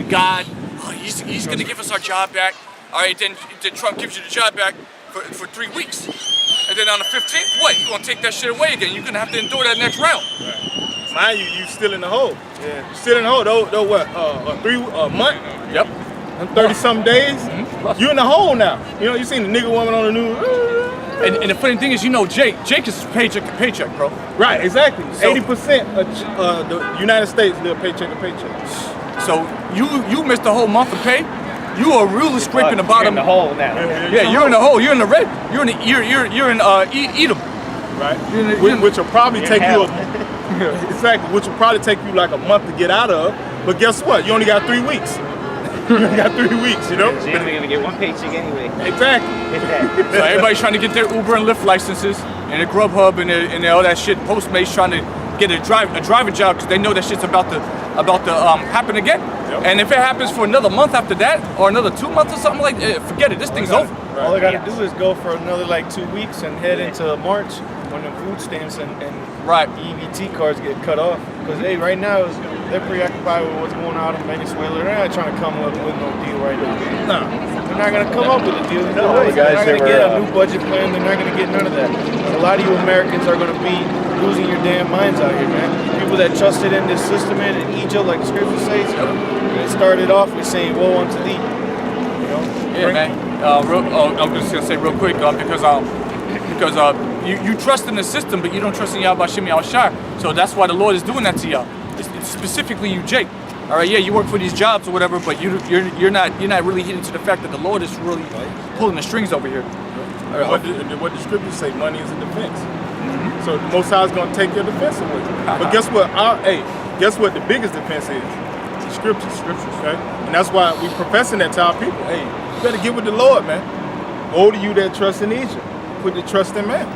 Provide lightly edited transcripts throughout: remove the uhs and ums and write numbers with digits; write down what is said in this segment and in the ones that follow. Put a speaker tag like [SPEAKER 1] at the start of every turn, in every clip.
[SPEAKER 1] God, oh, he's going to give us our job back. All right, then Trump gives you the job back for 3 weeks. And then on the 15th, what? You're going to take that shit away again. You're going to have to endure that next round.
[SPEAKER 2] Right. Mind you still in the hole. Yeah. You're still in the hole. Though what? A month?
[SPEAKER 1] Yep.
[SPEAKER 2] 30-something days? You're in the hole now. You know, you seen the nigga woman on the news.
[SPEAKER 1] And the funny thing is, you know, Jake is paycheck to paycheck, bro.
[SPEAKER 2] Right, exactly. So, 80% of the United States live paycheck to paycheck.
[SPEAKER 1] So you missed the whole month of pay. You are really scraping the bottom.
[SPEAKER 3] You're in the hole now.
[SPEAKER 1] Yeah, you're in the hole. You're in the red. You're in Edom.
[SPEAKER 2] Right. Which will probably take you exactly. Which will probably take you like a month to get out of. But guess what? You only got 3 weeks. You only got 3 weeks. You know.
[SPEAKER 3] So you're only gonna get one paycheck anyway.
[SPEAKER 2] Exactly.
[SPEAKER 1] So everybody's trying to get their Uber and Lyft licenses and their Grubhub and all that shit. Postmates trying to get a driver job because they know that shit's about to happen again. Yep. And if it happens for another month after that, or another 2 months or something like that, forget it. This thing's over.
[SPEAKER 4] Right. All I gotta do is go for another like 2 weeks and head into March when the food stamps and EBT cards get cut off. Because hey, right now they're preoccupied with what's going on in Venezuela. They're not trying to come up with no deal right now. No, they're not gonna come up with a deal. They're not gonna get a new budget plan. They're not gonna get none of that. And a lot of you Americans are gonna be losing your damn minds out here, man. People that trusted in this system in Egypt, like the scripture says, it started off with saying, "Woe unto thee." You know?
[SPEAKER 1] Yeah, man. I'm just gonna say real quick because you trust in the system, but you don't trust in Yahweh Shem Yahushua. So that's why the Lord is doing that to y'all. It's specifically you, Jake. All right, yeah, you work for these jobs or whatever, but you're not really hitting to the fact that the Lord is really pulling the strings over here.
[SPEAKER 2] What the scriptures say, money is a defense. So the Most High is going to take your defense away. But guess what? Guess what the biggest defense is? The scriptures, okay? And that's why we professing that to our people. Hey, you better get with the Lord, man. Woe to you that trust in Egypt. Put your trust in man.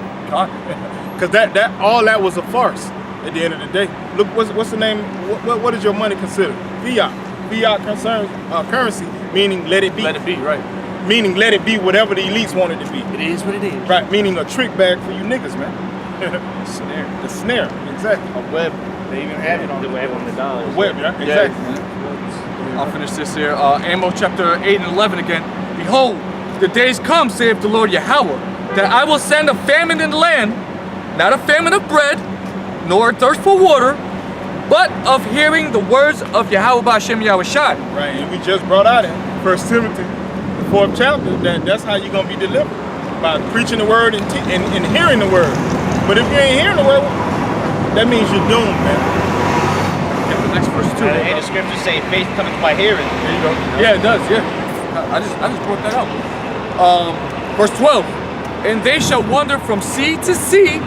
[SPEAKER 2] Because that all that was a farce at the end of the day. Look, what's the name? What is your money considered? Fiat. Fiat currency, meaning let it be.
[SPEAKER 1] Let it be, right.
[SPEAKER 2] Meaning let it be whatever the elites want it to be.
[SPEAKER 1] It is what it is.
[SPEAKER 2] Right, meaning a trick bag for you niggas, man. The snare, exactly.
[SPEAKER 4] A web. They even have it on the web on the dollar.
[SPEAKER 2] Web, yeah, exactly.
[SPEAKER 1] Yeah. I'll finish this here. Amos chapter 8 and 11 again. Behold, the days come, saith the Lord Yahweh, that I will send a famine in the land, not a famine of bread, nor a thirst for water, but of hearing the words of Yahweh B'Shem Yahushai.
[SPEAKER 2] Right, and we just brought out in 1 Timothy, the 4th chapter, that's how you're going to be delivered. By preaching the word and hearing the word. But if you ain't hearing the word, that means you're doomed, man.
[SPEAKER 1] Yeah, the next verse too.
[SPEAKER 3] And the scriptures say faith cometh by hearing.
[SPEAKER 2] There you go.
[SPEAKER 1] Yeah, it does, yeah. I just brought that up. Verse 12. And they shall wander from sea to sea,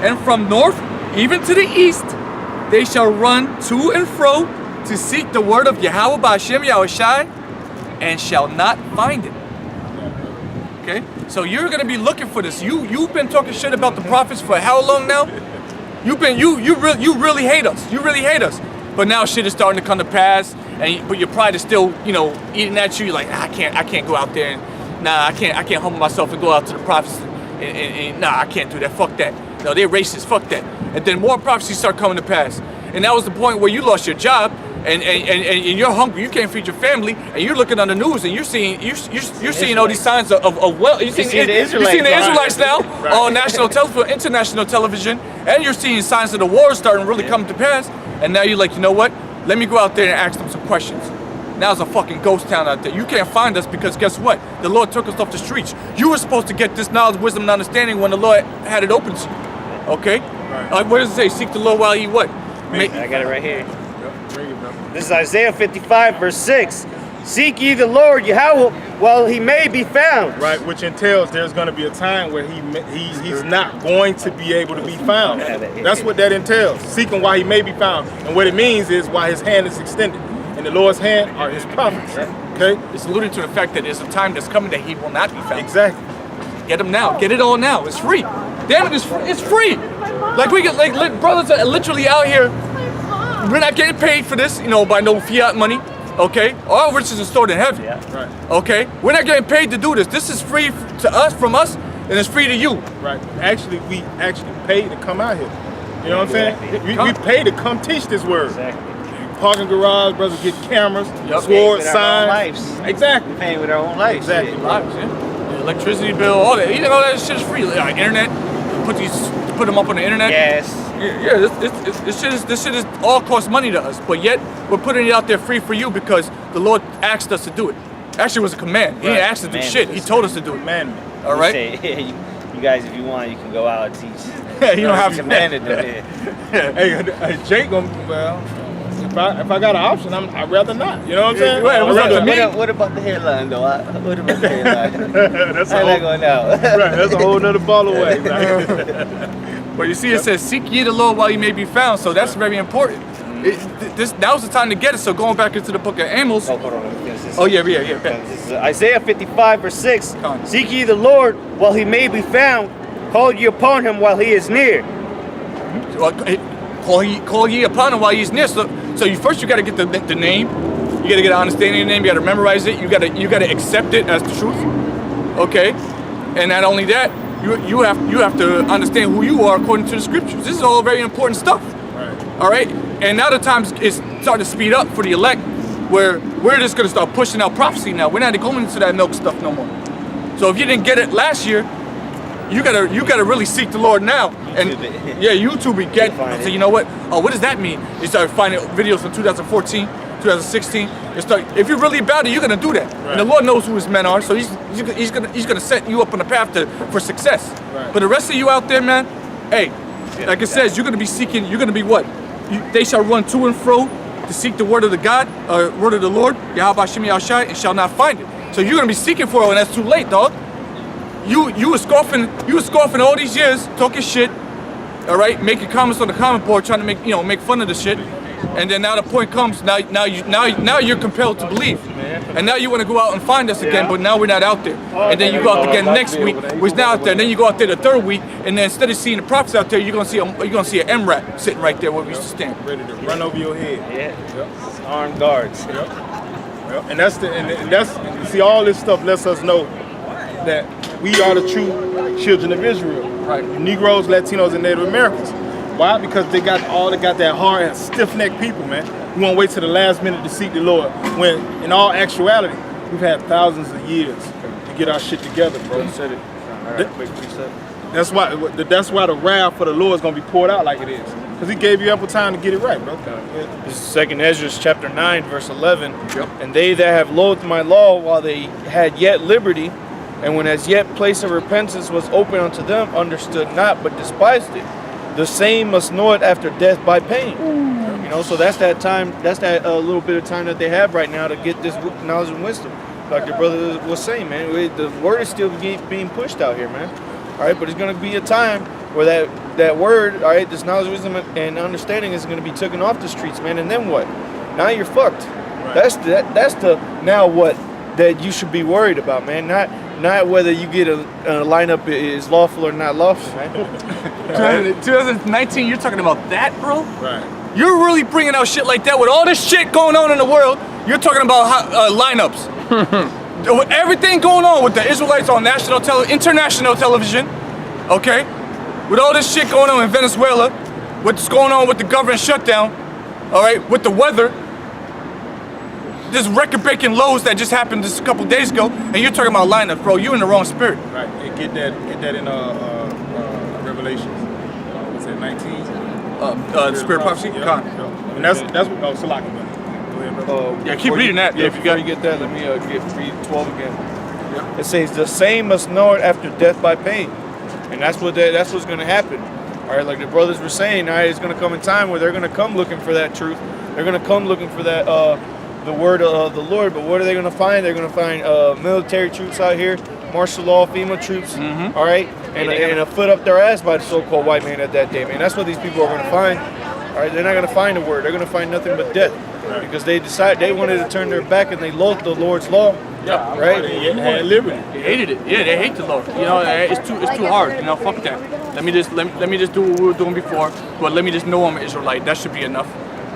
[SPEAKER 1] and from north even to the east. They shall run to and fro to seek the word of Yahweh B'Shem Yahushai, and shall not find it. Okay? So you're gonna be looking for this. You've been talking shit about the prophets for how long now? You really hate us. You really hate us. But now shit is starting to come to pass, but your pride is still, eating at you. You're like, I can't go out there and I can't humble myself and go out to the prophets and I can't do that. Fuck that. No, they're racist. Fuck that. And then more prophecies start coming to pass. And that was the point where you lost your job. And you're hungry, you can't feed your family, and you're looking on the news and you're seeing all these signs of wealth. You're seeing the Israelites now on national television, international television, and you're seeing signs of the war starting to really come to pass. And now you're like, you know what? Let me go out there and ask them some questions. Now it's a fucking ghost town out there. You can't find us because guess what? The Lord took us off the streets. You were supposed to get this knowledge, wisdom, and understanding when the Lord had it open to you. Okay? Right. What does it say? Seek the Lord while he what?
[SPEAKER 3] I got it right here. This is Isaiah 55, verse 6. Seek ye the Lord Yahweh while he may be found.
[SPEAKER 2] Right, which entails there's going to be a time where he's not going to be able to be found. That's what that entails. Seeking while he may be found. And what it means is while his hand is extended. And the Lord's hand are his prophets. Okay?
[SPEAKER 1] It's alluding to the fact that there's a time that's coming that he will not be found.
[SPEAKER 2] Exactly.
[SPEAKER 1] Get them now. Get it all now. It's free. Damn it, it's free. Like we get brothers are literally out here. We're not getting paid for this, by no fiat money, okay? All riches are stored in heaven,
[SPEAKER 2] right?
[SPEAKER 1] Okay? We're not getting paid to do this. This is free to us, from us, and it's free to you.
[SPEAKER 2] Right. Actually, we pay to come out here. You know what I'm saying? We pay to come teach this word.
[SPEAKER 3] Exactly.
[SPEAKER 2] parking garage, brothers get cameras,
[SPEAKER 1] Yep.
[SPEAKER 2] swords,
[SPEAKER 3] With our own
[SPEAKER 2] signs.
[SPEAKER 3] lives.
[SPEAKER 2] Exactly.
[SPEAKER 3] Paying with our own lives.
[SPEAKER 2] Exactly.
[SPEAKER 3] shit.
[SPEAKER 1] Lives, yeah. The electricity bill, all that. Even all that shit is free. Like, internet, put them up on the internet.
[SPEAKER 3] Yes.
[SPEAKER 1] Yeah, this shit is all cost money to us, but yet we're putting it out there free for you because the Lord asked us to do it. Actually, it was a command. He didn't ask us to do
[SPEAKER 3] Command.
[SPEAKER 1] shit. He told us to do it.
[SPEAKER 2] Commandment.
[SPEAKER 1] All right.
[SPEAKER 3] He say, you guys, if you want, you can go out and teach.
[SPEAKER 1] You don't have to.
[SPEAKER 3] commanded them. Yeah.
[SPEAKER 2] Hey, Jake, well, if I got an option, I'd rather not. You know what I'm saying?
[SPEAKER 1] Right, it was
[SPEAKER 2] I'd
[SPEAKER 1] up to
[SPEAKER 2] rather-
[SPEAKER 1] me.
[SPEAKER 3] What about the hairline, though? What about the hairline?
[SPEAKER 2] That's a
[SPEAKER 3] How that
[SPEAKER 2] whole,
[SPEAKER 3] going out?
[SPEAKER 2] right, that's a whole nother ball away. Right?
[SPEAKER 1] But you see, it says, "Seek ye the Lord while he may be found." So that's very important. Now's the time to get it. So going back into the book of Amos.
[SPEAKER 3] Oh, hold on. Let me finish this.
[SPEAKER 1] Oh yeah.
[SPEAKER 3] This is Isaiah 55, verse 6.
[SPEAKER 1] Come on.
[SPEAKER 3] Seek ye the Lord while he may be found. Call ye upon him while he is near.
[SPEAKER 1] Call ye upon him while he's near. So you got to get the name. You got to get an understanding of the name. You got to memorize it. You got to accept it as the truth. Okay. And not only that, you have to understand who you are according to the scriptures. This is all very important stuff.
[SPEAKER 2] Right.
[SPEAKER 1] All right. And now the times is starting to speed up for the elect, where we're just gonna start pushing out prophecy now. We're not going into that milk stuff no more. So if you didn't get it last year, you gotta really seek the Lord now. And
[SPEAKER 3] YouTube it.
[SPEAKER 1] yeah, YouTube it. Get
[SPEAKER 3] Find
[SPEAKER 1] so
[SPEAKER 3] it.
[SPEAKER 1] you know what? Oh, what does that mean? You start finding videos from 2014, 2016. If you're really about it, you're gonna do that. And the Lord knows who His men are, so He's gonna set you up on the path for success.
[SPEAKER 2] Right.
[SPEAKER 1] But the rest of you out there, man, hey, like it says, you're gonna be seeking. You're gonna be what? They shall run to and fro to seek the word of the God, word of the Lord, Yahweh Shem Yahshai, and shall not find it. So you're gonna be seeking for it, and that's too late, dog. You were scoffing all these years, talking shit, all right, making comments on the comment board, trying to make fun of the shit, and then now the point comes, now you're compelled to believe, and now you want to go out and find us again, but now we're not out there, and then you go out again next week, we're not out there, and then you go out there the third week, and then instead of seeing the prophets out there, you're gonna see an MRAP sitting right there where we used to stand.
[SPEAKER 2] Ready to run over your head.
[SPEAKER 3] Yeah. Armed guards.
[SPEAKER 2] Yep. And that's see, all this stuff lets us know that we are the true children of Israel.
[SPEAKER 1] Right.
[SPEAKER 2] Negroes, Latinos, and Native Americans. Why? Because they got that hard and stiff-necked people, man. We won't wait till the last minute to seek the Lord. When in all actuality, we've had thousands of years to get our shit together, bro.
[SPEAKER 3] You said it. All right, quick precept.
[SPEAKER 2] That's why the wrath for the Lord is gonna be poured out like it is. Because He gave you ample time to get it right, bro.
[SPEAKER 4] This is 2nd Ezra chapter 9, verse 11.
[SPEAKER 1] Yep.
[SPEAKER 4] And they that have loathed my law while they had yet liberty, and when as yet place of repentance was open unto them, understood not, but despised it. The same must know it after death by pain. You know, so that's that time. That's that little bit of time that they have right now to get this knowledge and wisdom. Like your brother was saying, man, the word is still being pushed out here, man. All right, but it's going to be a time where that word, all right, this knowledge, wisdom, and understanding is going to be taken off the streets, man. And then what? Now you're fucked.
[SPEAKER 2] Right.
[SPEAKER 4] That's the now what that you should be worried about, man. Not whether you get a lineup is lawful or not lawful, man.
[SPEAKER 1] 2019, you're talking about that, bro?
[SPEAKER 2] Right.
[SPEAKER 1] You're really bringing out shit like that with all this shit going on in the world. You're talking about lineups. With everything going on with the Israelites on international television, okay? With all this shit going on in Venezuela, what's going on with the government shutdown, all right? With the weather, this record-breaking lows that just happened just a couple days ago, and you're talking about lineups, bro. You in the wrong spirit.
[SPEAKER 2] Right. And get that in Revelations. What's that? 19.
[SPEAKER 1] The spirit prophecy.
[SPEAKER 2] Yeah.
[SPEAKER 1] Con.
[SPEAKER 2] Yeah. And that's Salaki, brother. Go ahead, brother.
[SPEAKER 1] Yeah, keep
[SPEAKER 4] Before
[SPEAKER 1] reading that.
[SPEAKER 4] Yeah,
[SPEAKER 1] Yeah, if you
[SPEAKER 4] before
[SPEAKER 1] got-
[SPEAKER 4] you get that, let me read 12 again. It says, "The same must know it after death by pain," and that's what's going to happen. All right, like the brothers were saying, all right, it's going to come in time where they're going to come looking for that truth. They're going to come looking for that the word of the Lord. But what are they going to find? They're going to find military troops out here, martial law, FEMA troops. All right, and a foot up their ass by the so-called white man at that day, man. That's what these people are going to find. All right, they're not going to find a word. They're going to find nothing but death, because they decided they wanted to turn their back and they loathed the Lord's law.
[SPEAKER 1] Yeah,
[SPEAKER 4] Right?
[SPEAKER 2] They had liberty.
[SPEAKER 1] They hated it. Yeah, they hate the Lord. You know, it's too hard. You know, fuck that. Let me just do what we were doing before. But let me just know I'm an Israelite. That should be enough.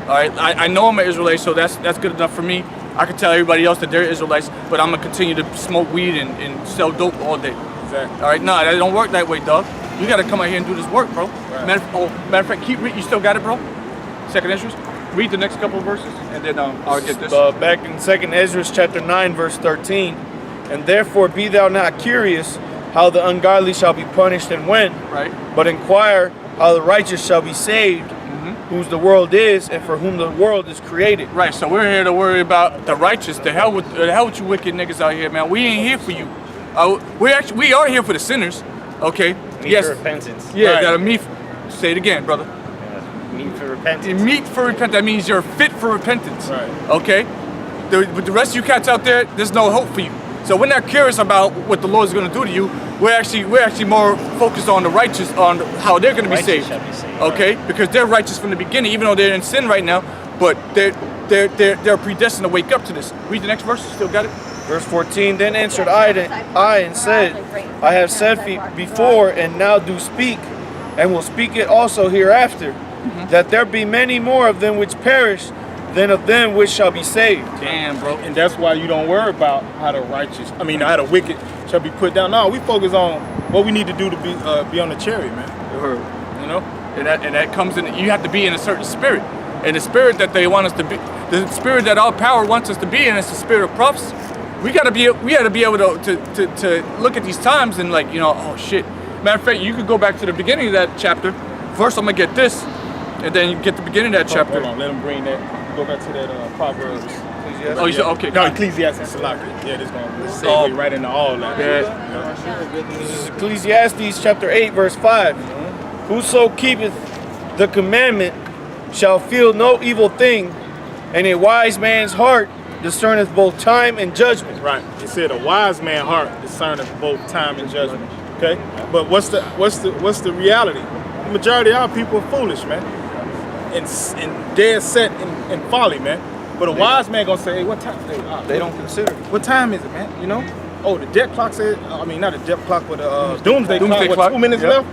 [SPEAKER 1] All right, I know I'm an Israelite, so that's good enough for me. I can tell everybody else that they're Israelites, but I'm gonna continue to smoke weed and sell dope all day.
[SPEAKER 2] Exactly.
[SPEAKER 1] All right, nah, that don't work that way, dog. You gotta come out here and do this work, bro.
[SPEAKER 2] Right.
[SPEAKER 1] Matter of fact, keep reading. You still got it, bro? Second interest. read the next couple of verses, and then I'll get this.
[SPEAKER 4] Back in 2nd Ezra chapter 9, verse 13. And therefore be thou not curious how the ungodly shall be punished and when,
[SPEAKER 1] Right.
[SPEAKER 4] but inquire how the righteous shall be saved, whose the world is and for whom the world is created.
[SPEAKER 1] Right, so we're here to worry about the righteous. The hell with you wicked niggas out here, man. We ain't here for you. We are here for the sinners. Okay.
[SPEAKER 3] Meet for repentance.
[SPEAKER 1] Yeah,
[SPEAKER 2] Right.
[SPEAKER 1] that'll meet. Say it again, brother.
[SPEAKER 3] Meet for repentance.
[SPEAKER 1] Meet for repentance. That means you're fit for repentance.
[SPEAKER 2] Right.
[SPEAKER 1] Okay. But the rest of you cats out there, there's no hope for you. So we're not curious about what the Lord's going to do to you. We're actually more focused on the righteous, on how they're going to be
[SPEAKER 3] Righteous
[SPEAKER 1] saved.
[SPEAKER 3] shall be saved.
[SPEAKER 1] Okay, because they're righteous from the beginning, even though they're in sin right now. But they're predestined to wake up to this. Read the next verse. Still got it.
[SPEAKER 4] Verse 14, then answered I and said, I have said before and now do speak, and will speak it also hereafter, that there be many more of them which perish than of them which shall be saved.
[SPEAKER 1] Damn, bro.
[SPEAKER 2] And that's why you don't worry about how the wicked shall be put down. No, we focus on what we need to do to be on the chariot, man.
[SPEAKER 1] You know, and that comes in. You have to be in a certain spirit, and the spirit that they want us to be, the spirit that our power wants us to be in, is the spirit of prophecy. We gotta be able to look at these times and, like, you know, oh shit. Matter of fact, you could go back to the beginning of that chapter. First, I'm gonna get this, and then you get the beginning of that chapter.
[SPEAKER 2] Hold on, let him bring that. Go back to that Proverbs.
[SPEAKER 1] Oh, you said okay.
[SPEAKER 2] No, Ecclesiastes. Salaki. Yeah, this gonna segue right into all that.
[SPEAKER 1] Yeah.
[SPEAKER 4] This is Ecclesiastes chapter 8, verse 5. Whoso keepeth the commandment shall feel no evil thing, and a wise man's heart discerneth both time and judgment.
[SPEAKER 2] Right. It said a wise man's heart discerneth both time and judgment. Okay. But what's the reality? The majority of our people are foolish, man, and dead set in folly, man. But a wise man gonna say, hey, what time?
[SPEAKER 4] They don't consider.
[SPEAKER 2] What time is it, man? You know? Oh, the death clock said. I mean, not the death clock, but the doomsday clock. What, 2 minutes left?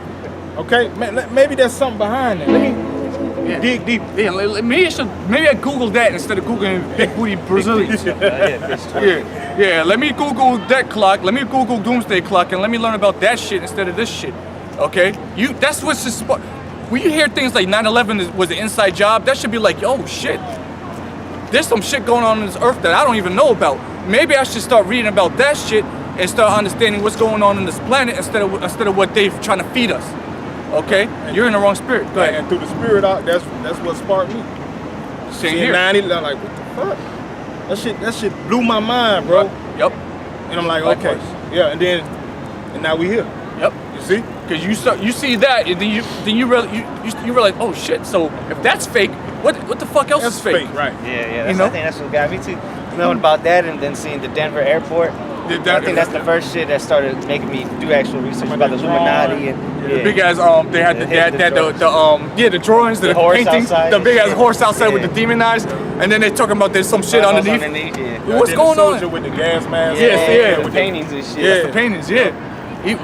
[SPEAKER 2] Okay, man. Maybe there's something behind that. Let me dig deep.
[SPEAKER 1] Yeah, maybe I Google that instead of Googling big booty Brazilians. Yeah. Let me Google that clock. Let me Google doomsday clock, and let me learn about that shit instead of this shit. Okay, that's what's just. When you hear things like 9/11 was an inside job, that should be like, oh shit. There's some shit going on this earth that I don't even know about. Maybe I should start reading about that shit and start understanding what's going on in this planet instead of what they're trying to feed us. Okay, you're in the wrong spirit. Go ahead.
[SPEAKER 2] And through the spirit, that's what sparked me.
[SPEAKER 1] Same
[SPEAKER 2] Seeing
[SPEAKER 1] here.
[SPEAKER 2] 9/11, I'm like, what the fuck? That shit blew my mind, bro.
[SPEAKER 1] Yep.
[SPEAKER 2] And I'm like, okay,
[SPEAKER 1] Likewise.
[SPEAKER 2] yeah. And now we here.
[SPEAKER 1] Yep.
[SPEAKER 2] You see?
[SPEAKER 1] Because you see that, and then you realize, oh shit. So if that's fake, what the fuck else
[SPEAKER 2] That's
[SPEAKER 1] is fake?
[SPEAKER 2] right?
[SPEAKER 3] Yeah.
[SPEAKER 1] You
[SPEAKER 3] That's,
[SPEAKER 1] know?
[SPEAKER 3] I think that's what got me too. Knowing about that and then seeing the Denver airport. I think that's the first shit that started making me do actual research about the Illuminati and
[SPEAKER 1] The big ass they had the drawings, the
[SPEAKER 3] horse
[SPEAKER 1] paintings,
[SPEAKER 3] outside.
[SPEAKER 1] the big ass horse outside with
[SPEAKER 3] Yeah.
[SPEAKER 1] the demon eyes, and then they talking about there's some shit underneath.
[SPEAKER 3] Yeah.
[SPEAKER 1] What's
[SPEAKER 2] Then
[SPEAKER 1] going
[SPEAKER 2] the soldier
[SPEAKER 1] on?
[SPEAKER 2] with the gas mask.
[SPEAKER 1] Yes,
[SPEAKER 3] The
[SPEAKER 1] with
[SPEAKER 3] paintings and shit.
[SPEAKER 1] That's the paintings, yeah.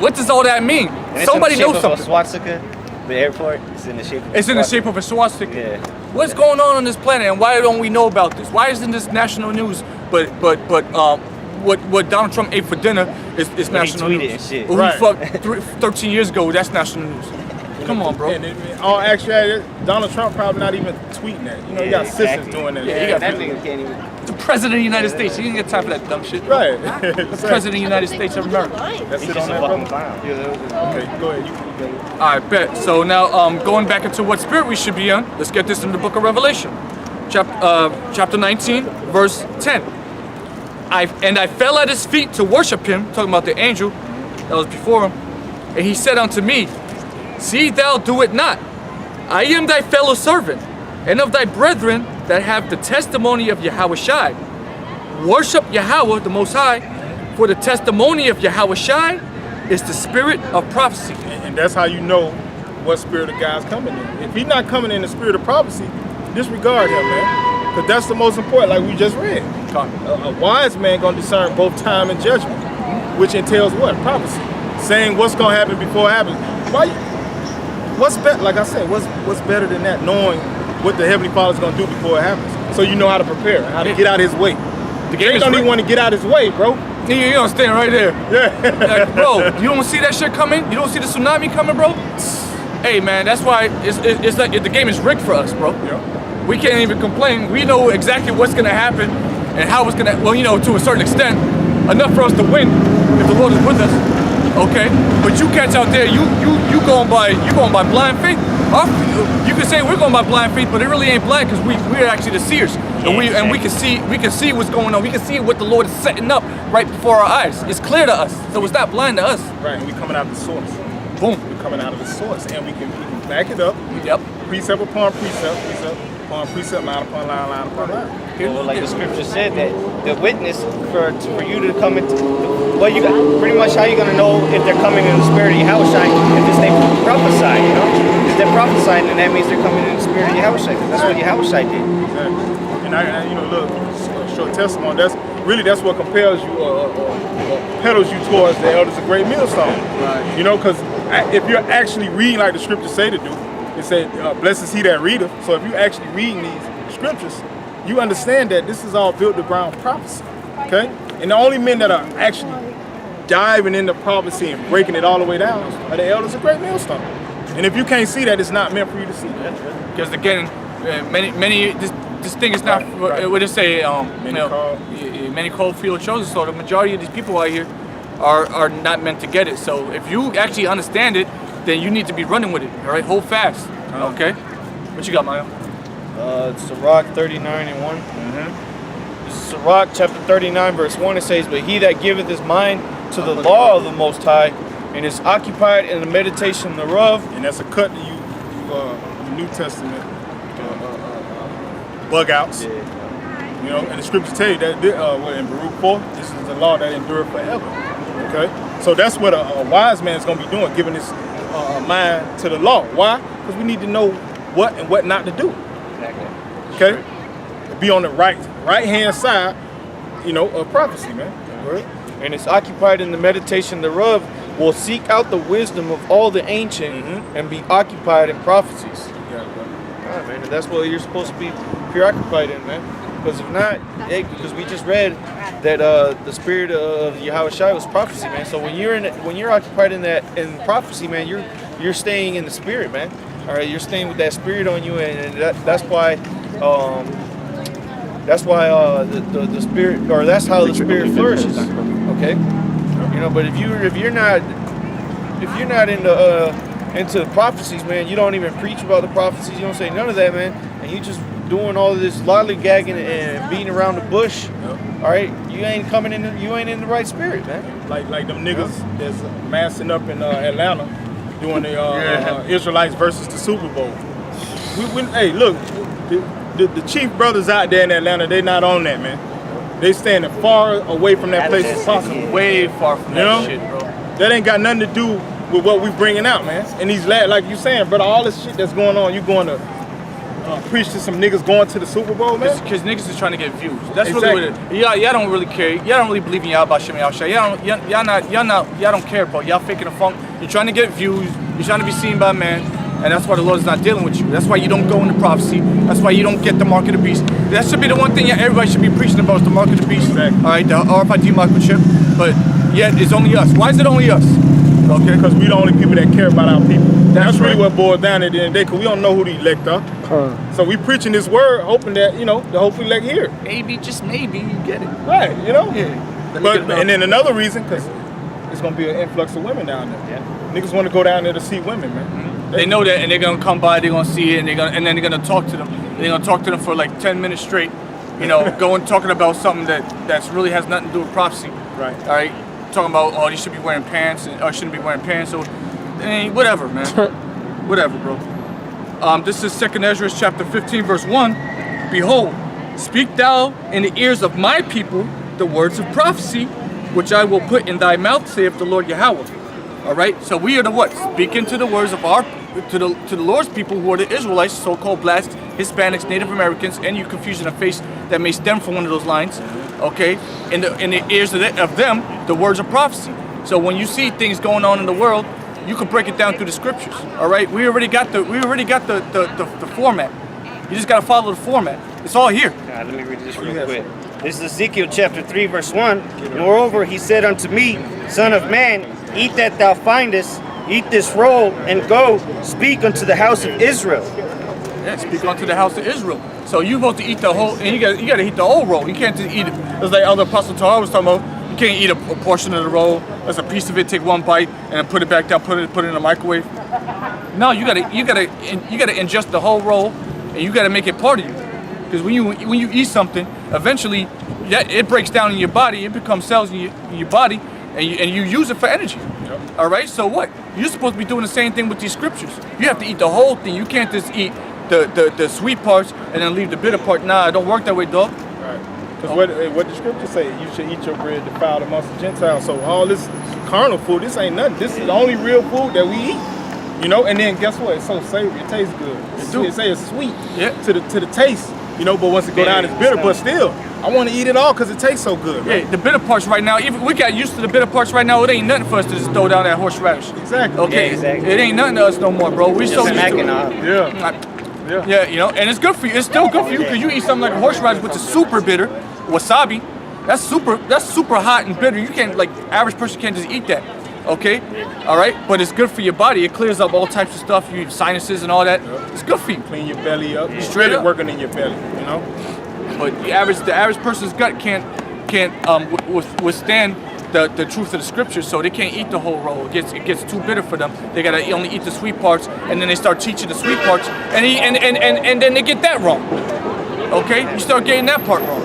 [SPEAKER 1] What does all that mean?
[SPEAKER 3] And it's
[SPEAKER 1] Somebody
[SPEAKER 3] in the shape
[SPEAKER 1] knows
[SPEAKER 3] of a
[SPEAKER 1] something.
[SPEAKER 3] swastika. The airport is in the shape of
[SPEAKER 1] It's in the shape of a swastika.
[SPEAKER 3] Yeah.
[SPEAKER 1] What's going on this planet, and why don't we know about this? Why isn't this national news? But what Donald Trump ate for dinner is national
[SPEAKER 3] tweeted
[SPEAKER 1] news.
[SPEAKER 3] and shit.
[SPEAKER 1] Who
[SPEAKER 2] Right.
[SPEAKER 1] he fucked 13 years ago, that's national news. Come on, bro.
[SPEAKER 2] And in all actuality, Donald Trump probably not even tweeting that. You know, you got sisters
[SPEAKER 3] exactly.
[SPEAKER 2] doing that.
[SPEAKER 1] Yeah,
[SPEAKER 3] Yeah,
[SPEAKER 1] got
[SPEAKER 3] that
[SPEAKER 1] people-
[SPEAKER 3] nigga can't even.
[SPEAKER 1] The president of the United States, he didn't get time for that dumb shit.
[SPEAKER 2] Right.
[SPEAKER 1] The president of the United States of America.
[SPEAKER 2] That's
[SPEAKER 3] He's
[SPEAKER 2] it
[SPEAKER 3] just
[SPEAKER 2] on
[SPEAKER 3] a
[SPEAKER 2] that,
[SPEAKER 3] fucking
[SPEAKER 2] bro.
[SPEAKER 3] clown.
[SPEAKER 2] Okay, go ahead. You go.
[SPEAKER 1] I bet. So now, going back into what spirit we should be on, let's get this in the book of Revelation, chapter 19, verse 10. I fell at his feet to worship him, talking about the angel that was before him, and he said unto me, see thou do it not. I am thy fellow servant, and of thy brethren that have the testimony of Yahweh Shai. Worship Yahweh the Most High, for the testimony of Yahweh Shai is the spirit of prophecy.
[SPEAKER 2] And that's how you know what spirit of God's coming in. If he's not coming in the spirit of prophecy, disregard him, man. Because that's the most important, like we just read. A wise man gonna discern both time and judgment, which entails what? Prophecy. Saying what's gonna happen before it happens. What's better? Like I said, what's better than that? Knowing what the Heavenly Father's gonna do before it happens, so you know how to prepare, how to get out of His way.
[SPEAKER 1] The game
[SPEAKER 2] You
[SPEAKER 1] is
[SPEAKER 2] don't
[SPEAKER 1] rigged.
[SPEAKER 2] even want to get out of His way, bro.
[SPEAKER 1] You don't stand right there.
[SPEAKER 2] Yeah.
[SPEAKER 1] Like, bro, you don't see that shit coming? You don't see the tsunami coming, bro? Hey, man, that's why it's like the game is rigged for us, bro.
[SPEAKER 2] Yeah.
[SPEAKER 1] we can't even complain. We know exactly what's gonna happen and how it's gonna, well, you know, to a certain extent, enough for us to win if the Lord is with us. Okay, but you cats out there, you going by blind faith. You can say we're going by blind faith, but it really ain't blind because we're actually the seers, and we can see what's going on. We can see what the Lord is setting up right before our eyes. It's clear to us, so it's not blind to us.
[SPEAKER 2] Right, and we coming out of the source.
[SPEAKER 1] Boom.
[SPEAKER 2] We're coming out of the source, and we can back it up.
[SPEAKER 1] Yep.
[SPEAKER 2] Precept upon precept, precept upon precept, line upon line, line upon line.
[SPEAKER 3] Well, like the scripture said, that the witness for you to come into, well, you got pretty much how you gonna know if they're coming in the spirit of Yahushua if it's they prophesy, you know? If they're prophesying, then that means they're coming in the spirit of Yahushua, because that's what Yahushua did.
[SPEAKER 2] Exactly. And I you know, look, short testimony. That's what compels you, pedals you towards the elders of Great Millstone. Right. You know, because if you're actually reading like the scriptures say to do, it say, "Blessed is he that readeth." So if you're actually reading these scriptures, you understand that this is all built around prophecy. Okay, and the only men that are actually diving into prophecy and breaking it all the way down are the elders of Great Millstone. And if you can't see that, it's not meant for you to see.
[SPEAKER 1] Because again, this thing is not.
[SPEAKER 2] Right.
[SPEAKER 1] What they say, many called, few chosen. So the majority of these people out here are not meant to get it. So if you actually understand it, then you need to be running with it. All right, hold fast. Okay. What you got, Mayo?
[SPEAKER 4] Sirach 39:1. This is Sirach chapter 39 verse 1. It says, "But he that giveth his mind to the law of the Most High, and is occupied in the meditation thereof."
[SPEAKER 2] And that's a cut to you, New Testament bug outs.
[SPEAKER 3] Yeah.
[SPEAKER 2] You know, and the scriptures tell you that in Baruch 4, this is the law that endureth forever. Okay, so that's what a wise man is going to be doing, giving his mind to the law. Why? Because we need to know what and what not to do. Okay, be on the right hand side, you know, of prophecy, man. Right?
[SPEAKER 4] And is occupied in the meditation thereof, will seek out the wisdom of all the ancient and be occupied in prophecies.
[SPEAKER 2] Yeah,
[SPEAKER 4] All right, man, and that's what you're supposed to be preoccupied in, man. Because if not, because we just read that the spirit of Yahushua was prophecy, man. So when you're occupied in prophecy, man, you're staying in the spirit, man. All right, you're staying with that spirit on you, and that's why the spirit, or that's how the spirit flourishes. Okay, you know. But if you're not into prophecies, man, you don't even preach about the prophecies. You don't say none of that, man, and you just doing all of this lollygagging and beating around the bush. All right, you ain't in the right spirit, man.
[SPEAKER 2] like them niggas that's massing up in Atlanta doing the Israelites versus the Super Bowl. Hey, look, the chief brothers out there in Atlanta, they not on that, man. They standing far away from that place as possible.
[SPEAKER 1] Way far from that shit, bro.
[SPEAKER 2] That ain't got nothing to do with what we bringing out, man. And these lads, like you saying, brother, all this shit that's going on, you going to preach to some niggas going to the Super Bowl, man?
[SPEAKER 1] Because niggas is trying to get views. That's really what it is. Y'all don't really care. Y'all don't really believe in Yahweh Shem Yahushua. Y'all don't care, bro. Y'all faking the funk. You're trying to get views. You're trying to be seen by man. And that's why the Lord is not dealing with you. That's why you don't go into prophecy. That's why you don't get the mark of the beast. That should be the one thing that everybody should be preaching about, is the mark of the beast.
[SPEAKER 2] Exactly.
[SPEAKER 1] All right, the RFID microchip. But yet it's only us. Why is it only us? Okay,
[SPEAKER 2] because we the only people that care about our people. That's really what boils down at the end of the day, because we don't know who the elect are. So we preaching this word, hoping that, you know, the hopefully elect here.
[SPEAKER 1] Maybe, just maybe, you get it.
[SPEAKER 2] Right, you know?
[SPEAKER 1] Yeah.
[SPEAKER 2] But and then another reason, because it's going to be an influx of women down there.
[SPEAKER 1] Yeah.
[SPEAKER 2] Niggas want to go down there to see women, man.
[SPEAKER 1] They know that, and they're gonna come by. They're gonna see it, and then they're gonna talk to them. They're gonna talk to them for like 10 minutes straight. You know, talking about something that's really has nothing to do with prophecy.
[SPEAKER 2] Right.
[SPEAKER 1] All right. Talking about, oh, you should be wearing pants, or shouldn't be wearing pants. So, whatever, man. Whatever, bro. This is 2 Ezra chapter 15, verse 1. Behold, speak thou in the ears of my people the words of prophecy, which I will put in thy mouth, saith the Lord Yahweh. All right. So we are the what? Speaking to the words of to the Lord's people, who are the Israelites, so-called blacks, Hispanics, Native Americans, and you confusion of face that may stem from one of those lines. Okay, in the ears of them, the words of prophecy. So when you see things going on in the world, you can break it down through the scriptures. All right, we already got the format. You just gotta follow the format. It's all here.
[SPEAKER 3] Let me read this real quick. This is Ezekiel chapter 3, verse 1. Moreover, he said unto me, Son of man, eat that thou findest, eat this roll, and go speak unto the house of Israel.
[SPEAKER 1] Yeah, speak unto the house of Israel. So you're supposed to eat the whole, and you got to eat the whole roll. You can't just eat it. It's like Elder Apostle Torah was talking about. You can't eat a portion of the roll. There's a piece of it. Take one bite and then put it back down. Put it in the microwave. No, you gotta ingest the whole roll, and you gotta make it part of you. Because when you eat something, eventually it breaks down in your body. It becomes cells in your body, and you use it for energy.
[SPEAKER 2] Yep.
[SPEAKER 1] All right. So what? You're supposed to be doing the same thing with these scriptures. You have to eat the whole thing. You can't just eat the sweet parts and then leave the bitter part. Nah, it don't work that way, dog.
[SPEAKER 2] Right. Because what the scripture say, you should eat your bread defiled amongst the Gentiles. So all this carnal food, this ain't nothing. This is the only real food that we eat. You know, and then guess what? It's so savory. It tastes good. It say it's sweet to the taste. You know, but once it go down, it's bitter. But still, I want to eat it all because it tastes so good.
[SPEAKER 1] Yeah, the bitter parts right now. Even we got used to the bitter parts right now. It ain't nothing for us to just throw down that horseradish.
[SPEAKER 2] Exactly.
[SPEAKER 1] Okay.
[SPEAKER 3] Yeah, exactly.
[SPEAKER 1] It ain't nothing to us no more, bro. We so used to
[SPEAKER 3] smacking
[SPEAKER 1] it.
[SPEAKER 3] up.
[SPEAKER 2] Yeah.
[SPEAKER 1] Yeah, you know, and it's good for you. It's still good for you because you eat something like horseradish, which is super bitter. Wasabi, that's super hot and bitter. You can't, like, average person can't just eat that. Okay, all right, but it's good for your body. It clears up all types of stuff. You have sinuses and all that. It's good for you.
[SPEAKER 2] Clean your belly up.
[SPEAKER 1] Straight up.
[SPEAKER 2] Working in your belly. You know.
[SPEAKER 1] But the average person's gut can't withstand the truth of the scriptures, so they can't eat the whole roll. It gets too bitter for them. They gotta only eat the sweet parts, and then they start teaching the sweet parts, and then they get that wrong. Okay, you start getting that part wrong.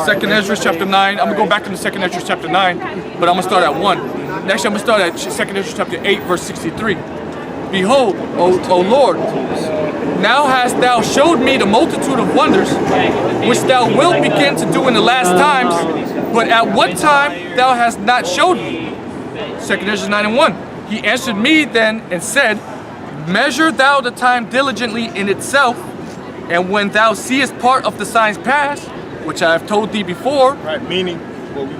[SPEAKER 1] Second Ezra chapter 9. I'm gonna go back into Second Ezra chapter 9, but I'm gonna start at 1. Next, I'm gonna start at Second Ezra chapter 8, verse 63. Behold, O Lord, now hast thou showed me the multitude of wonders, which thou wilt begin to do in the last times, but at what time thou hast not showed me. 2 Ezra 9 and 1. He answered me then and said, measure thou the time diligently in itself, and when thou seest part of the signs pass, which I have told thee before.
[SPEAKER 2] Right, meaning what we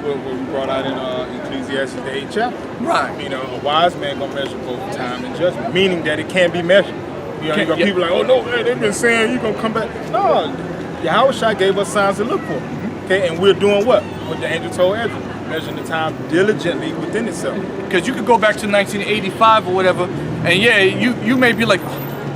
[SPEAKER 2] brought out in Ecclesiastes the 8th chapter.
[SPEAKER 1] Right.
[SPEAKER 2] You know, a wise man gonna measure both time and judgment, meaning that it can be measured. You know, you got people like, oh no, hey, they've been saying you're gonna come back. No, Yahushua gave us signs to look for. Okay, and we're doing what the angel told Ezra, measuring the time diligently within itself.
[SPEAKER 1] Because you could go back to 1985 or whatever, and yeah, you may be like,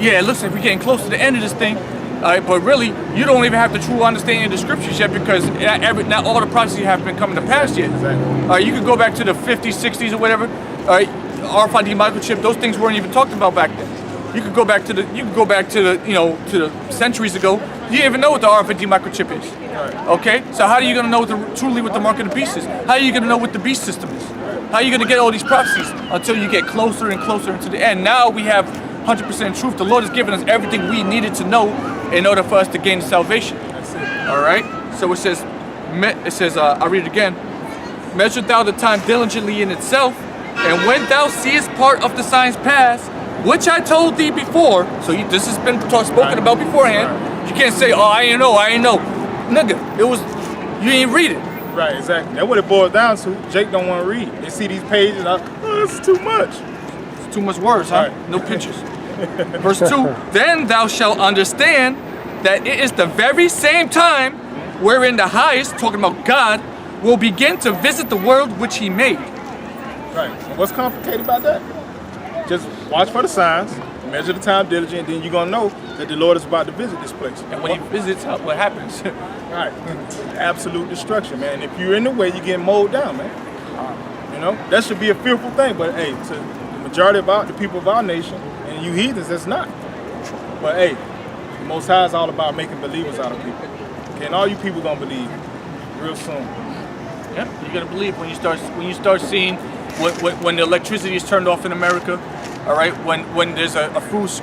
[SPEAKER 1] yeah, it looks like we're getting close to the end of this thing. But really, you don't even have the true understanding of the scriptures yet, because not all the prophecies have been coming to pass yet.
[SPEAKER 2] Exactly.
[SPEAKER 1] You could go back to the 50s, 60s, or whatever. RFID microchip; those things weren't even talked about back then. You could go back to the to the centuries ago. You didn't even know what the RFID microchip is.
[SPEAKER 2] Right.
[SPEAKER 1] Okay, so how are you gonna know truly what the mark of the beast is? How are you gonna know what the beast system is? How are you gonna get all these prophecies until you get closer and closer into the end? Now we have 100% truth. The Lord has given us everything we needed to know in order for us to gain salvation.
[SPEAKER 2] That's it.
[SPEAKER 1] All right. So it says, I'll read it again. Measure thou the time diligently in itself, and when thou seest part of the signs pass, which I told thee before. So this has been spoken about beforehand.
[SPEAKER 2] Right.
[SPEAKER 1] You can't say, oh, I ain't know. Nigga, you ain't read it.
[SPEAKER 2] Right, exactly. That's what it boils down to. Jake don't want to read. They see these pages, this is too much.
[SPEAKER 1] It's too much words, huh?
[SPEAKER 2] Right.
[SPEAKER 1] No pictures. Verse 2, then thou shalt understand that it is the very same time wherein the highest, talking about God, will begin to visit the world which he made.
[SPEAKER 2] Right. And what's complicated about that? Just watch for the signs, measure the time diligently, and then you're going to know that the Lord is about to visit this place.
[SPEAKER 1] And when he visits, what happens?
[SPEAKER 2] Right. Absolute destruction, man. If you're in the way, you get mowed down, man. You know, that should be a fearful thing. But hey, to the majority of the people of our nation, and you heathens, that's not. But hey, the Most High is all about making believers out of people. Okay, and all you people gonna believe real soon.
[SPEAKER 1] Yeah, you're gonna believe when you start seeing when the electricity is turned off in America. All right, when there's a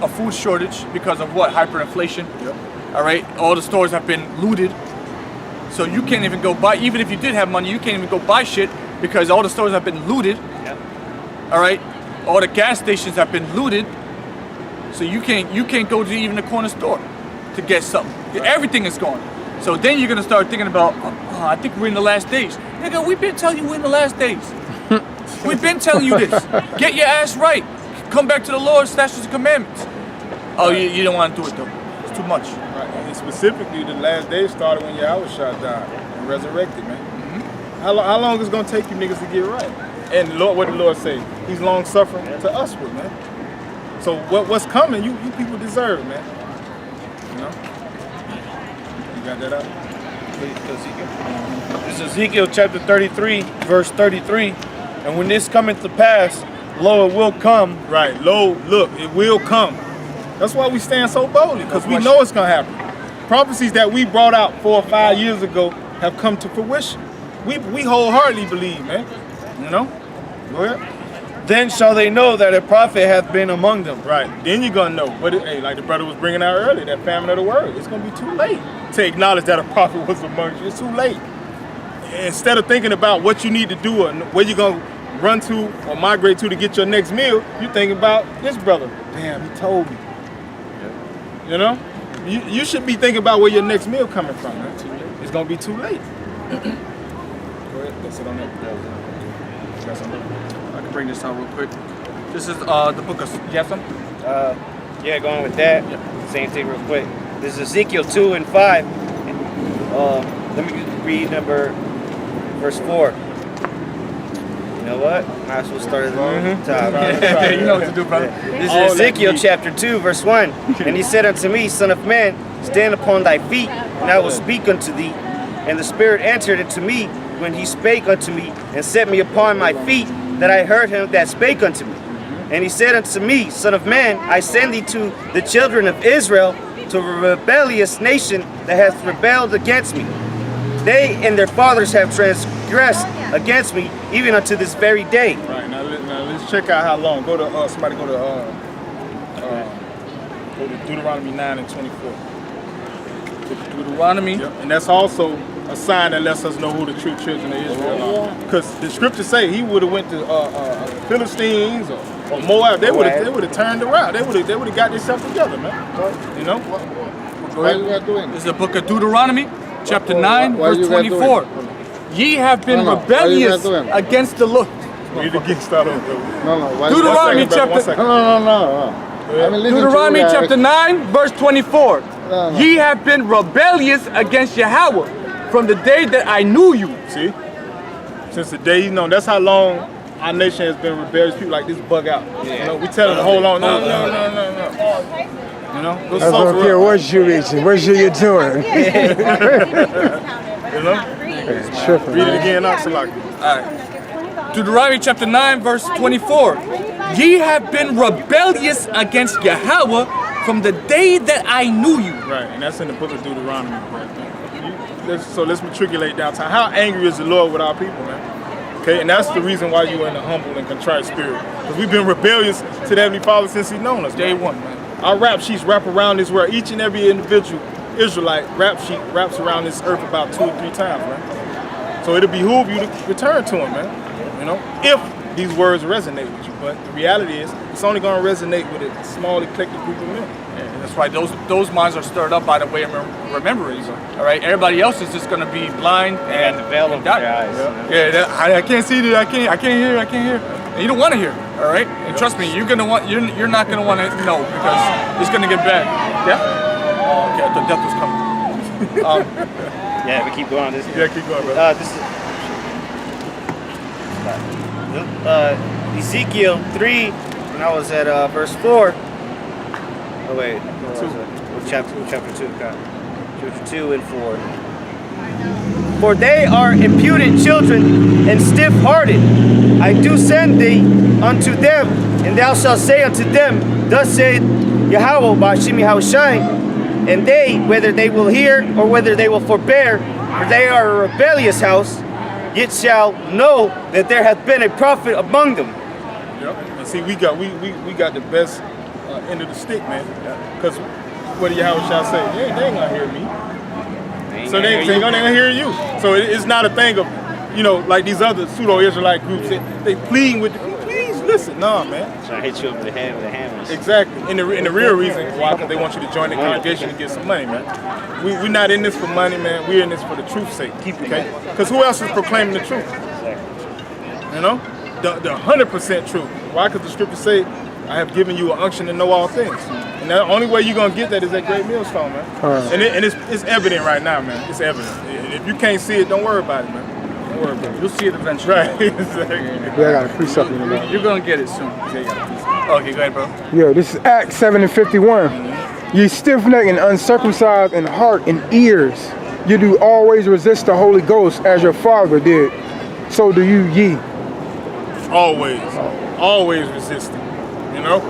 [SPEAKER 1] food shortage because of what? Hyperinflation.
[SPEAKER 2] Yep.
[SPEAKER 1] All right, all the stores have been looted, so you can't even go buy. Even if you did have money, you can't even go buy shit because all the stores have been looted.
[SPEAKER 3] Yep.
[SPEAKER 1] All right, all the gas stations have been looted, so you can't go to even the corner store to get something. Everything is gone. So then you're gonna start thinking about, I think we're in the last days. Nigga, we've been telling you we're in the last days. We've been telling you this. Get your ass right. Come back to the Lord's statutes and commandments. Oh, you don't want to do it though. It's too much.
[SPEAKER 2] Right. And specifically, the last day started when Yahushua died and resurrected, man. Mm-hmm. How long is it gonna take you niggas to get right? And Lord, what did the Lord say? He's long suffering to us with, man. So what's coming, you people deserve, man. You know? You got that up?
[SPEAKER 4] This is Ezekiel chapter 33, verse 33. And when this cometh to pass, lo, it will come.
[SPEAKER 2] Right. Lo, look, it will come. That's why we stand so boldly, because we know it's gonna happen. Prophecies that we brought out 4 or 5 years ago have come to fruition. We wholeheartedly believe, man. You know? Go ahead.
[SPEAKER 4] Then shall they know that a prophet hath been among them.
[SPEAKER 2] Right. Then you're gonna know. But hey, like the brother was bringing out earlier, that famine of the word. It's gonna be too late to acknowledge that a prophet was among you. It's too late. Instead of thinking about what you need to do or where you're gonna run to or migrate to get your next meal, you thinking about this brother. Damn, he told me. You know? You should be thinking about where your next meal coming from, man. It's gonna be too late. Go ahead, let's sit on that.
[SPEAKER 1] I can bring this out real quick. This is the book of, you have some?
[SPEAKER 3] Yeah, going with that. Same thing real quick. This is Ezekiel 2 and 5. Let me read verse 4. You know what? Might as well start at the top.
[SPEAKER 1] Yeah, you know what to do, brother.
[SPEAKER 3] This is Ezekiel chapter 2, verse 1. And he said unto me, Son of man, stand upon thy feet, and I will speak unto thee. And the Spirit answered unto me when he spake unto me, and set me upon my feet, that I heard him that spake unto me. And he said unto me, Son of man, I send thee to the children of Israel, to a rebellious nation that hath rebelled against me. They and their fathers have transgressed against me, even unto this very day.
[SPEAKER 2] Right, now let's check out how long. Go to somebody go to Deuteronomy 9 and 24.
[SPEAKER 1] Deuteronomy.
[SPEAKER 2] Yep. And that's also a sign that lets us know who the true children of Israel are. Because the scriptures say he would have went to Philistines or Moab. They would have turned around. They would have got themselves together, man. You know?
[SPEAKER 5] What you are doing?
[SPEAKER 1] This is the book of Deuteronomy, chapter 9,
[SPEAKER 5] What
[SPEAKER 1] verse
[SPEAKER 5] you guys
[SPEAKER 1] 24. Ye have been
[SPEAKER 5] No, what
[SPEAKER 1] rebellious
[SPEAKER 5] you guys doing?
[SPEAKER 1] against the Lord.
[SPEAKER 2] We need to get started.
[SPEAKER 5] No. Why
[SPEAKER 1] Deuteronomy
[SPEAKER 2] One second, brother, one
[SPEAKER 1] chapter
[SPEAKER 2] second.
[SPEAKER 5] No. I mean, listen
[SPEAKER 1] Deuteronomy
[SPEAKER 5] to you
[SPEAKER 1] chapter 9, verse 24.
[SPEAKER 5] No.
[SPEAKER 1] Ye have been rebellious against Yahweh from the day that I knew you.
[SPEAKER 2] See? Since the day he's known. That's how long our nation has been rebellious. People like this bug out. You know, we tell them to hold on. No. You know? Go
[SPEAKER 6] I
[SPEAKER 2] soft
[SPEAKER 6] don't
[SPEAKER 2] for
[SPEAKER 6] care
[SPEAKER 2] real.
[SPEAKER 6] what you're eating, what you're doing.
[SPEAKER 2] You know?
[SPEAKER 6] Tripping,
[SPEAKER 2] Read it
[SPEAKER 6] man.
[SPEAKER 2] again, Oxalaki.
[SPEAKER 1] Alright. Deuteronomy chapter 9, verse 24. Ye have been rebellious against Yahweh from the day that I knew you.
[SPEAKER 2] Right, and that's in the book of Deuteronomy. So let's matriculate downtown. How angry is the Lord with our people, man? Okay, and that's the reason why you're in a humble and contrite spirit. Because we've been rebellious to the Heavenly Father since He's known us.
[SPEAKER 1] Day
[SPEAKER 2] man.
[SPEAKER 1] one, man.
[SPEAKER 2] Our rap sheets wrap around this world. Each and every individual Israelite rap sheet wraps around this earth about 2 or 3 times, man. So it'll behoove you to return to Him, man. You know, if these words resonate with you. But the reality is, it's only going to resonate with a small eclectic group of men.
[SPEAKER 1] Yeah, that's right. Those minds are stirred up by the way of remembering. All right. Everybody else is just gonna be blind and
[SPEAKER 3] the veil over
[SPEAKER 1] die.
[SPEAKER 3] their eyes.
[SPEAKER 1] Yeah. I can't see that. I can't hear. And you don't want to hear. All right. And trust me, you're not gonna want to know because it's gonna get bad. Yeah. Oh, okay. I thought death was coming.
[SPEAKER 3] Yeah, we keep going on this.
[SPEAKER 2] Yeah, keep going, brother.
[SPEAKER 3] This is Ezekiel 3, when I was at verse 4. Oh wait, chapter 2, God. Chapter 2 and 4. For they are impudent children and stiff-hearted. I do send thee unto them, and thou shalt say unto them, Thus saith Yahweh by Shemi Hawashai, and they, whether they will hear or whether they will forbear, for they are a rebellious house, yet shall know that there hath been a prophet among them.
[SPEAKER 2] Yep. And see, we got the best end of the stick, man. Because what do Yahweh shall say? They ain't gonna hear me. So they ain't gonna hear you. So it's not a thing of, you know, like these other pseudo-Israelite groups. They pleading with you, please listen. Nah, man.
[SPEAKER 3] Trying to hit you over the head with a hammer.
[SPEAKER 2] Exactly. And the real reason why, because they want you to join the congregation and get some money, man. We're not in this for money, man. We're in this for the truth's sake. Okay? Because who else is proclaiming the truth? You know? The 100% truth. Why? Because the scriptures say, I have given you an unction to know all things. And the only way you're going to get that is that great millstone, man. And it's evident right now, man. It's evident. If you can't see it, don't worry about it, man. Don't word, bro.
[SPEAKER 1] You'll see it eventually.
[SPEAKER 2] Right, exactly.
[SPEAKER 6] Yeah, I got a precept in the Bible.
[SPEAKER 1] You're gonna get it soon. Okay, go ahead, bro.
[SPEAKER 6] Yeah, this is Acts 7:51. Ye stiff-necked and uncircumcised in heart and ears, you do always resist the Holy Ghost as your father did. So do you ye.
[SPEAKER 2] Always resisting, you know?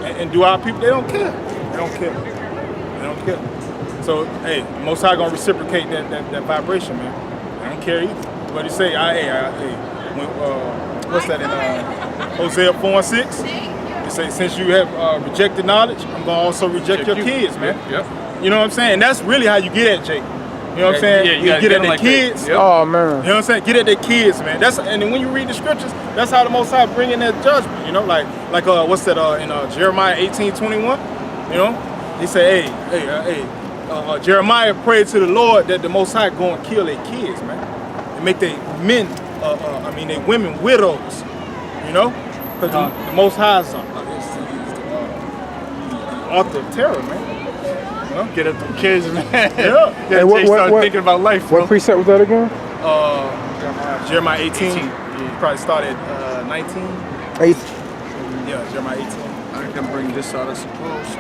[SPEAKER 2] And do our people, they don't care. They don't care. They don't care. So, hey, Most High gonna reciprocate that vibration, man. I don't care either. What he say? What's that in Hosea 4:6? It say, since you have rejected knowledge, I'm gonna also reject your kids, man.
[SPEAKER 1] Yep.
[SPEAKER 2] You know what I'm saying? That's really how you get at Jake. You know what I'm saying?
[SPEAKER 1] Yeah, you gotta
[SPEAKER 2] get at
[SPEAKER 1] them
[SPEAKER 2] the
[SPEAKER 1] like
[SPEAKER 2] kids.
[SPEAKER 1] that. Yep.
[SPEAKER 6] Oh man.
[SPEAKER 2] You know what I'm saying? Get at their kids, man. And then when you read the scriptures, that's how the Most High bring in that judgment. You know, like what's that in Jeremiah 18:21? You know, he said, Jeremiah prayed to the Lord that the Most High go and kill their kids, man, and make their men, their women widows. You know, because the Most High is the author of terror, man.
[SPEAKER 1] Get at them kids, man.
[SPEAKER 2] Yeah.
[SPEAKER 6] Hey, what
[SPEAKER 1] thinking about life, bro.
[SPEAKER 6] What precept was that again?
[SPEAKER 2] Jeremiah 18. You probably started 19.
[SPEAKER 6] 8.
[SPEAKER 2] Yeah, Jeremiah 18.
[SPEAKER 1] I can bring this out, I suppose.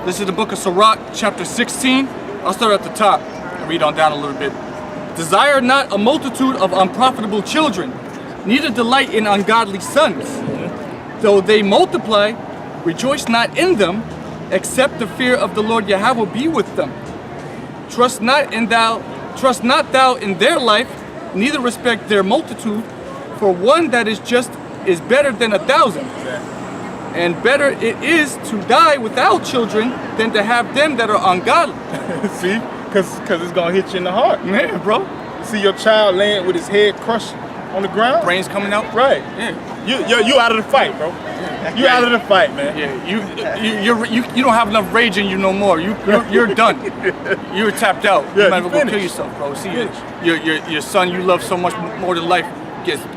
[SPEAKER 1] This is the book of Sirach, chapter 16. I'll start at the top and read on down a little bit. Desire not a multitude of unprofitable children, neither delight in ungodly sons. Though they multiply, rejoice not in them, except the fear of the Lord Yahweh be with them. Trust not thou in their life, neither respect their multitude, for one that is just is better than 1,000. And better it is to die without children than to have them that are ungodly.
[SPEAKER 2] See? Because it's going to hit you in the heart.
[SPEAKER 1] Man, bro.
[SPEAKER 2] See your child laying with his head crushed on the ground?
[SPEAKER 1] Brains coming out.
[SPEAKER 2] Right.
[SPEAKER 1] Yeah.
[SPEAKER 2] You out of the fight, bro. You out of the fight, man.
[SPEAKER 1] Yeah, you don't have enough rage in you no more. You're done. You're tapped out.
[SPEAKER 2] Yeah,
[SPEAKER 1] You might as well go
[SPEAKER 2] finished.
[SPEAKER 1] kill yourself, bro. See, your son you love so much more than life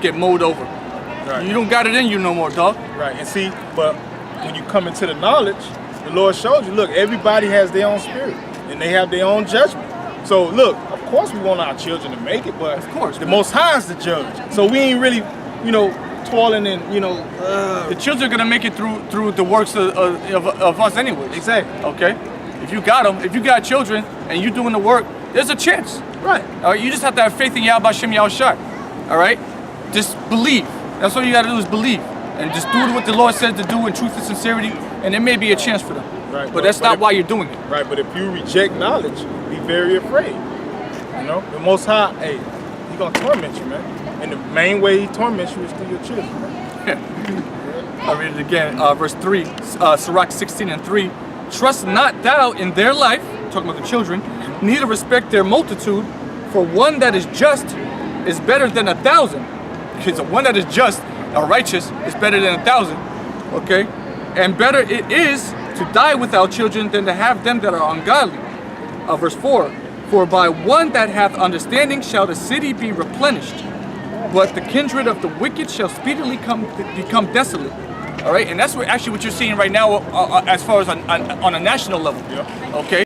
[SPEAKER 1] get mowed over.
[SPEAKER 2] Right.
[SPEAKER 1] You don't got it in you no more, dog.
[SPEAKER 2] Right. And see, but when you come into the knowledge, the Lord showed you, look, everybody has their own spirit and they have their own judgment. So look, of course we want our children to make it, but
[SPEAKER 1] Of course,
[SPEAKER 2] the
[SPEAKER 1] man.
[SPEAKER 2] Most High is the judge. So we ain't really, toiling and,
[SPEAKER 1] The children are gonna make it through the works of us anyway.
[SPEAKER 2] Exactly.
[SPEAKER 1] Okay. If you got them, if you got children and you doing the work, there's a chance.
[SPEAKER 2] Right.
[SPEAKER 1] All right. You just have to have faith in Yahweh Shem Yahushai. All right. Just believe. That's all you got to do is believe, and just do what the Lord said to do in truth and sincerity, and there may be a chance for them.
[SPEAKER 2] Right.
[SPEAKER 1] But that's not why you're doing it.
[SPEAKER 2] Right, but if you reject knowledge, be very afraid. The Most High, He gonna torment you, man. And the main way He torments you is through your children, man.
[SPEAKER 1] I'll read it again. Verse 3, Sirach 16:3. Trust not thou in their life, talking about the children, neither respect their multitude, for one that is just is better than 1,000. Because one that is just or righteous is better than 1,000. Okay? And better it is to die without children than to have them that are ungodly. Verse 4. For by one that hath understanding shall the city be replenished, but the kindred of the wicked shall speedily become desolate. All right, and that's what you're seeing right now as far as on a national level.
[SPEAKER 2] Yeah.
[SPEAKER 1] Okay.